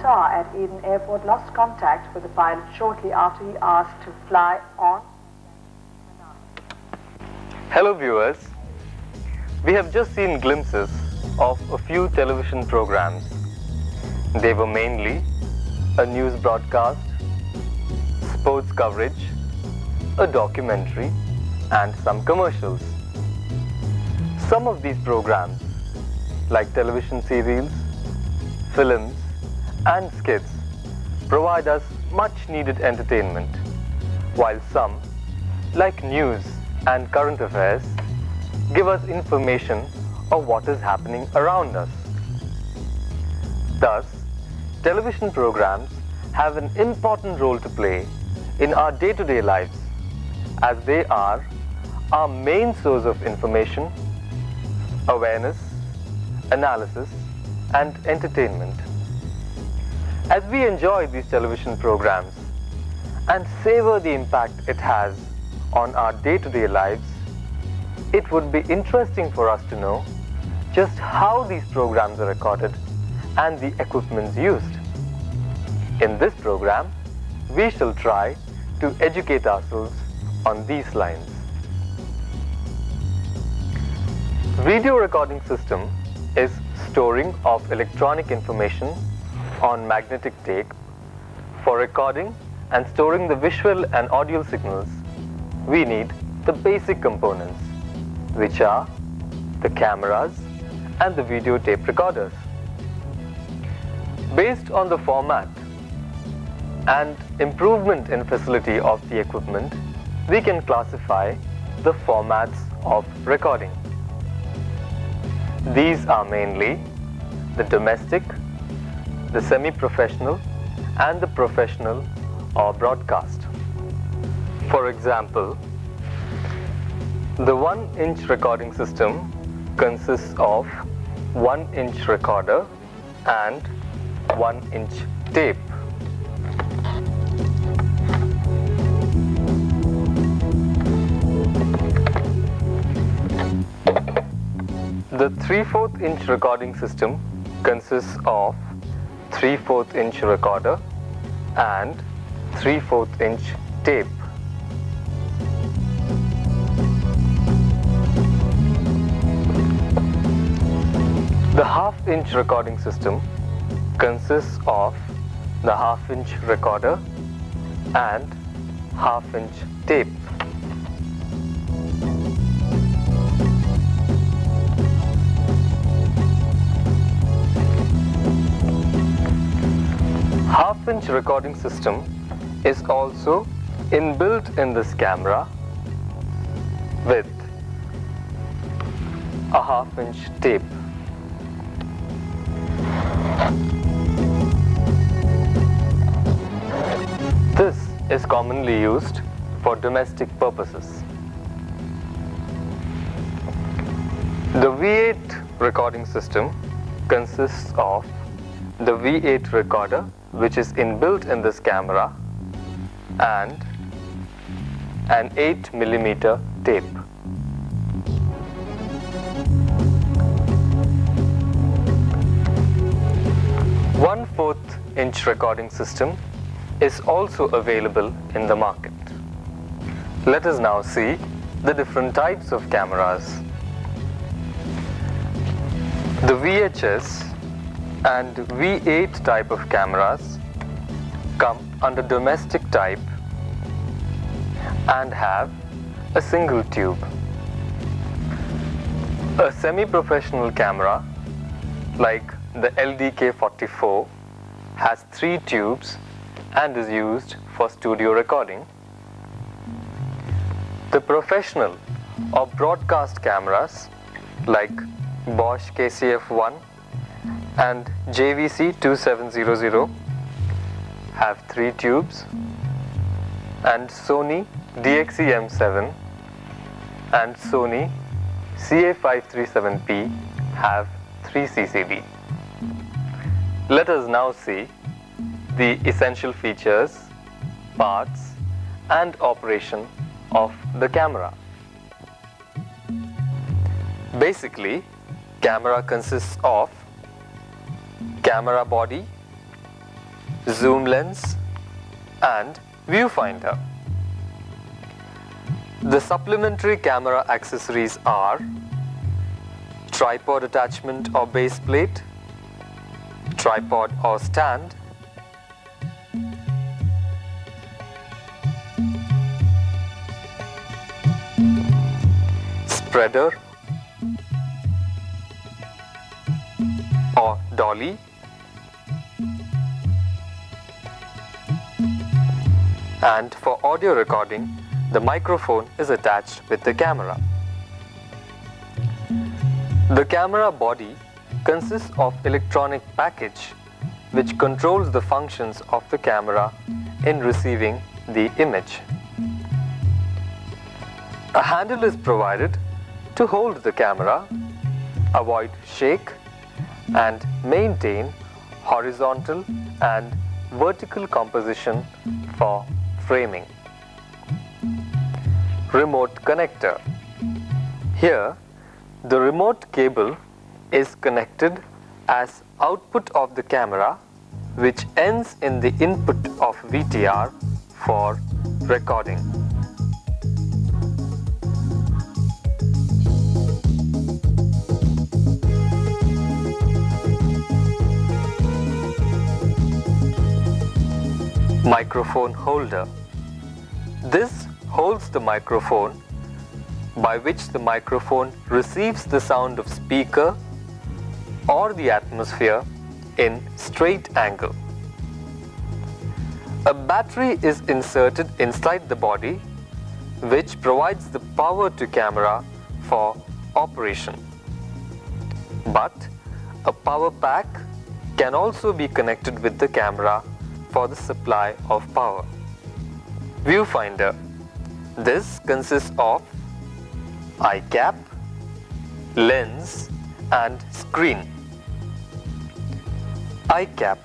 At Eden Airport lost contact with the pilot shortly after he asked to fly on. Hello viewers, we have just seen glimpses of a few television programs. They were mainly a news broadcast, sports coverage, a documentary and some commercials. Some of these programs, like television serials, films and skits, provide us much needed entertainment, while some, like news and current affairs, give us information of what is happening around us. Thus, television programs have an important role to play in our day-to-day lives, as they are our main source of information, awareness, analysis and entertainment. As we enjoy these television programs and savor the impact it has on our day-to-day lives, it would be interesting for us to know just how these programs are recorded and the equipment used. In this program, we shall try to educate ourselves on these lines. Video recording system is storing of electronic information on magnetic tape. For recording and storing the visual and audio signals, we need the basic components, which are the cameras and the videotape recorders. Based on the format and improvement in facility of the equipment, we can classify the formats of recording. These are mainly the domestic, the semi-professional and the professional or broadcast. For example, the 1-inch recording system consists of 1-inch recorder and 1-inch tape. The 3/4 inch recording system consists of 3/4 inch recorder and 3/4 inch tape. The 1/2 inch recording system consists of the 1/2 inch recorder and 1/2 inch tape. Half-inch recording system is also inbuilt in this camera with a 1/2 inch tape. This is commonly used for domestic purposes. The V8 recording system consists of the V8 recorder, which is inbuilt in this camera, and an 8mm tape. One-4 inch recording system is also available in the market. Let us now see the different types of cameras. The VHS and V8 type of cameras come under domestic type and have a single tube. A semi-professional camera like the LDK44 has 3 tubes and is used for studio recording. The professional or broadcast cameras like Bosch KCF1 and JVC2700 have 3 tubes, and Sony DXE-M7 and Sony CA537P have 3 CCD. Let us now see the essential features, parts and operation of the camera. Basically, camera consists of camera body, zoom lens and viewfinder. The supplementary camera accessories are tripod attachment or base plate, tripod or stand, spreader or dolly, and for audio recording, the microphone is attached with the camera. The camera body consists of electronic package which controls the functions of the camera in receiving the image. A handle is provided to hold the camera, avoid shake and maintain horizontal and vertical composition for framing. Remote connector. Here, the remote cable is connected as output of the camera, which ends in the input of VTR for recording. Microphone holder. This holds the microphone, by which the microphone receives the sound of speaker or the atmosphere in straight angle. A battery is inserted inside the body, which provides the power to camera for operation. But a power pack can also be connected with the camera for the supply of power. Viewfinder. This consists of eye cap, lens and screen. Eye cap.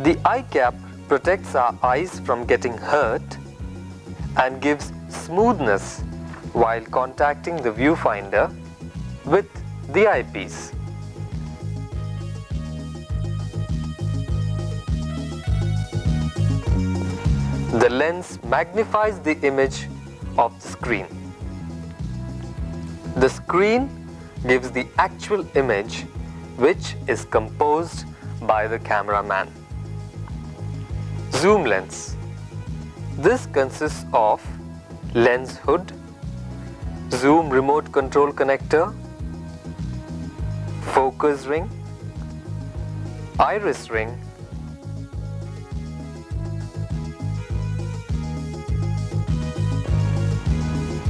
The eye cap protects our eyes from getting hurt and gives smoothness while contacting the viewfinder with the eyepiece. The lens magnifies the image of the screen. The screen gives the actual image, which is composed by the cameraman. Zoom lens. This consists of lens hood, zoom remote control connector, focus ring, iris ring,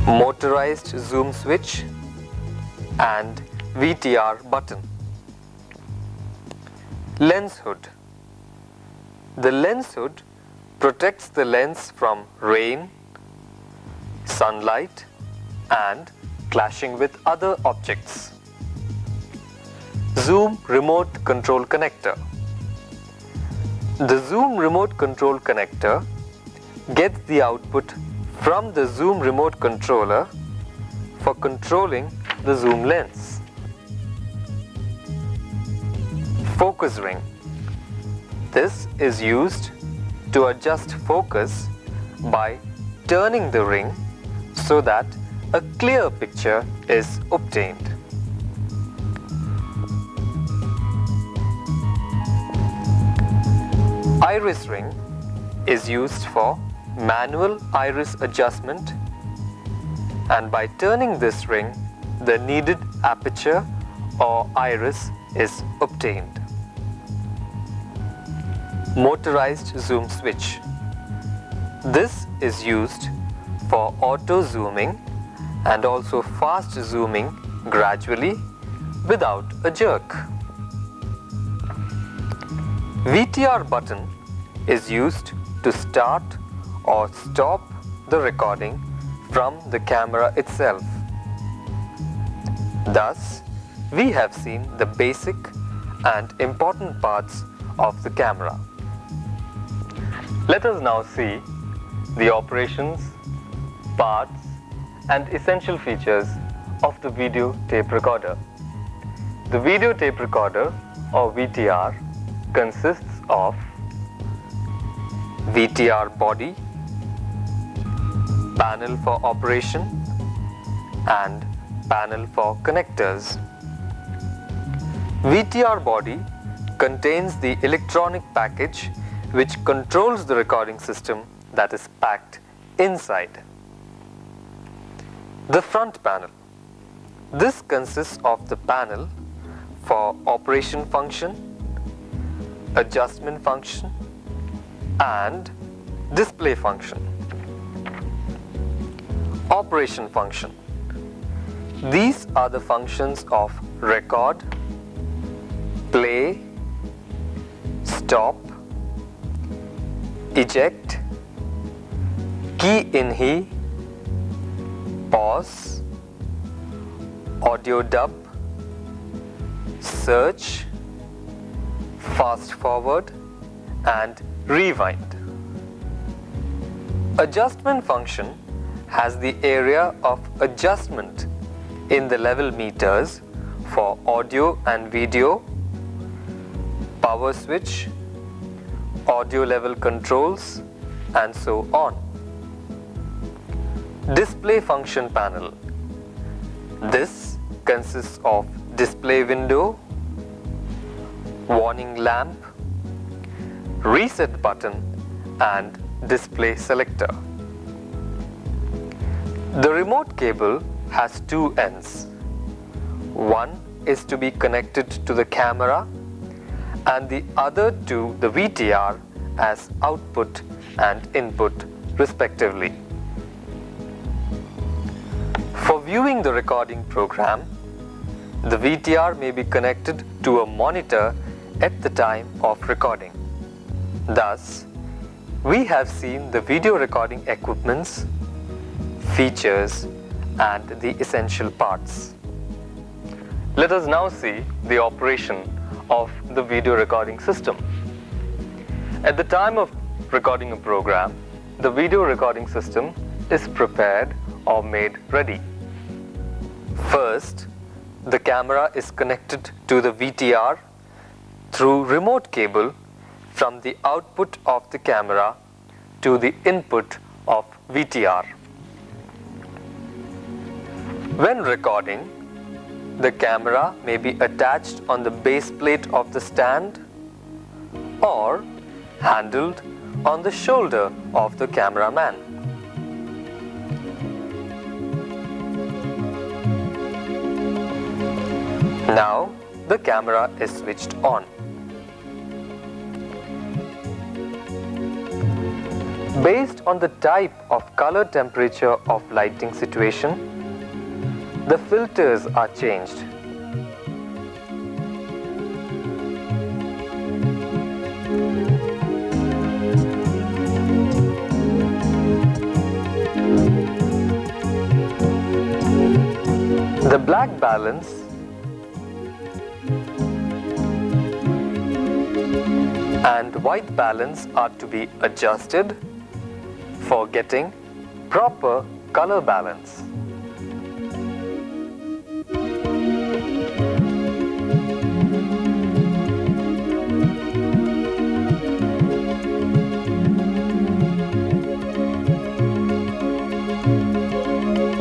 motorized zoom switch and VTR button. Lens hood. The lens hood protects the lens from rain, sunlight and clashing with other objects. Zoom remote control connector. The zoom remote control connector gets the output from the zoom remote controller for controlling the zoom lens. Focus ring. This is used to adjust focus by turning the ring so that a clear picture is obtained. Iris ring is used for manual iris adjustment, and by turning this ring the needed aperture or iris is obtained. Motorized zoom switch. This is used for auto zooming and also fast zooming gradually without a jerk. VTR button is used to start or stop the recording from the camera itself. Thus, we have seen the basic and important parts of the camera. Let us now see the operations, parts and essential features of the video tape recorder. The video tape recorder or VTR consists of VTR body, panel for operation and panel for connectors. VTR body contains the electronic package which controls the recording system that is packed inside. The front panel. This consists of the panel for operation function, adjustment function and display function. Operation function. These are the functions of record, play, stop, eject, key in he, pause, audio dub, search, fast forward and rewind. Adjustment function has the area of adjustment in the level meters for audio and video, power switch, audio level controls and so on. Display function panel. This consists of display window, warning lamp, reset button and display selector. The remote cable has two ends. One is to be connected to the camera and the other to the VTR as output and input respectively. For viewing the recording program, the VTR may be connected to a monitor at the time of recording. Thus, we have seen the video recording equipments, features and the essential parts. Let us now see the operation of the video recording system. At the time of recording a program, the video recording system is prepared or made ready. First, the camera is connected to the VTR through remote cable from the output of the camera to the input of VTR. When recording, the camera may be attached on the base plate of the stand or handled on the shoulder of the cameraman. Now the camera is switched on. Based on the type of color temperature of lighting situation, the filters are changed. The black balance and white balance are to be adjusted for getting proper color balance.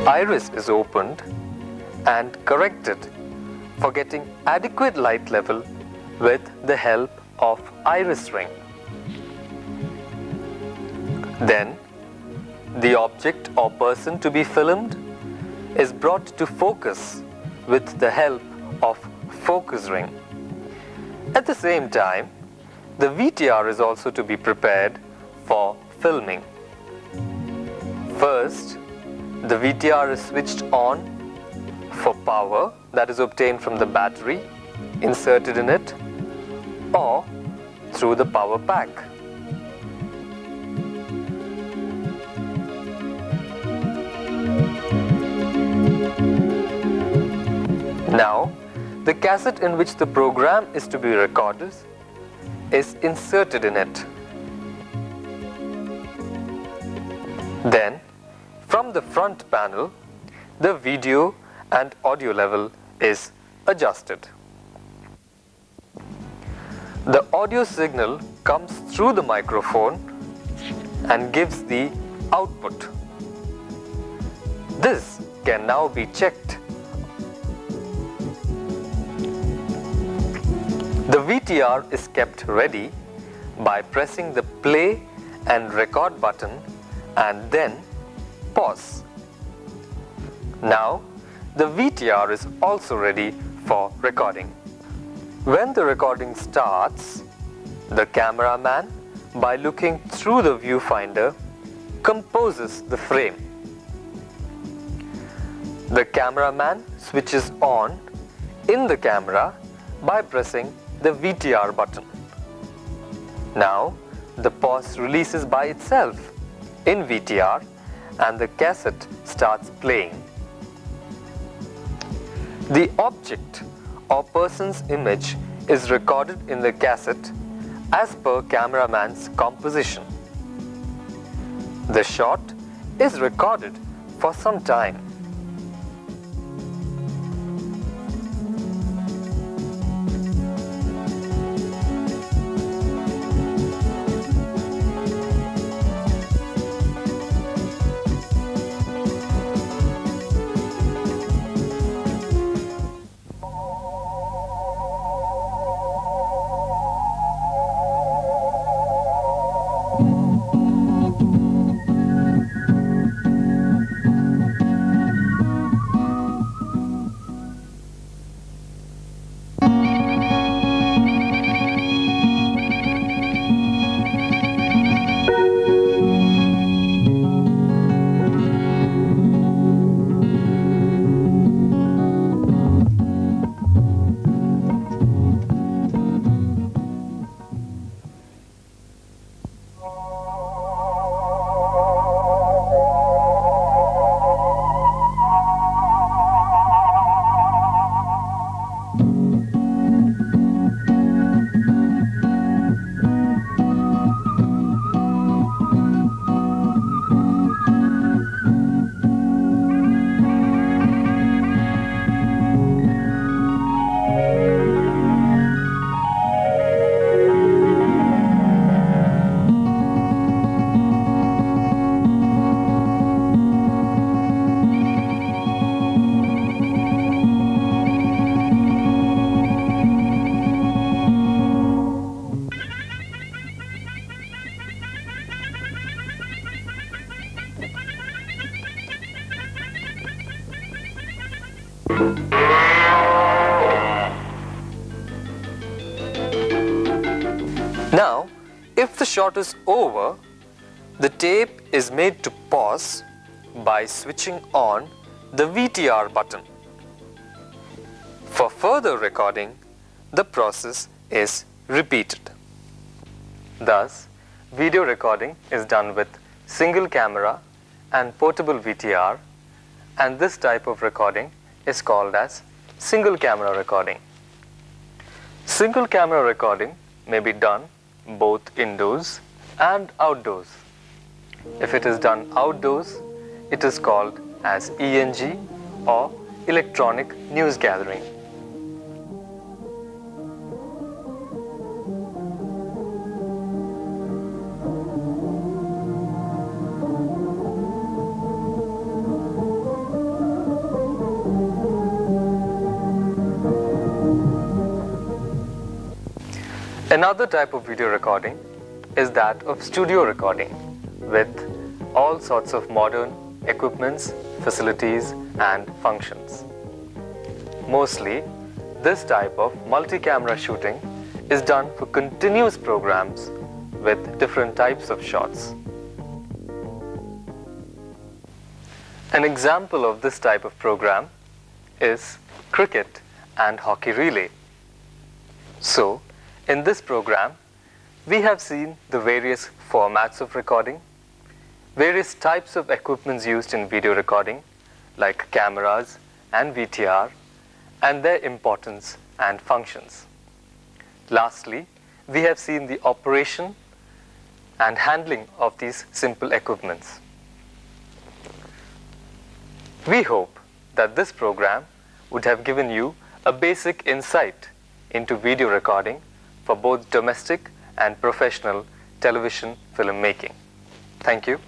Iris is opened and corrected for getting adequate light level with the help of iris ring. Then, the object or person to be filmed is brought to focus with the help of focus ring. At the same time, the VTR is also to be prepared for filming. First, the VTR is switched on for power that is obtained from the battery inserted in it or through the power pack. Now, the cassette in which the program is to be recorded is inserted in it. Then, from the front panel, the video and audio level is adjusted. The audio signal comes through the microphone and gives the output. This can now be checked. The VTR is kept ready by pressing the play and record button and then pause. Now, the VTR is also ready for recording. When the recording starts, the cameraman, by looking through the viewfinder, composes the frame. The cameraman switches on in the camera by pressing the VTR button. Now, the pause releases by itself in VTR and the cassette starts playing. The object or person's image is recorded in the cassette as per cameraman's composition. The shot is recorded for some time. Now, if the shot is over, the tape is made to pause by switching on the VTR button. For further recording, the process is repeated. Thus, video recording is done with single camera and portable VTR, and this type of recording is called as single camera recording. Single camera recording may be done both indoors and outdoors. If it is done outdoors, it is called as ENG or electronic news gathering. Another type of video recording is that of studio recording with all sorts of modern equipments, facilities and functions. Mostly, this type of multi-camera shooting is done for continuous programs with different types of shots. An example of this type of program is cricket and hockey relay. So, in this program, we have seen the various formats of recording, various types of equipments used in video recording like cameras and VTR, and their importance and functions. Lastly, we have seen the operation and handling of these simple equipments. We hope that this program would have given you a basic insight into video recording for both domestic and professional television filmmaking. Thank you.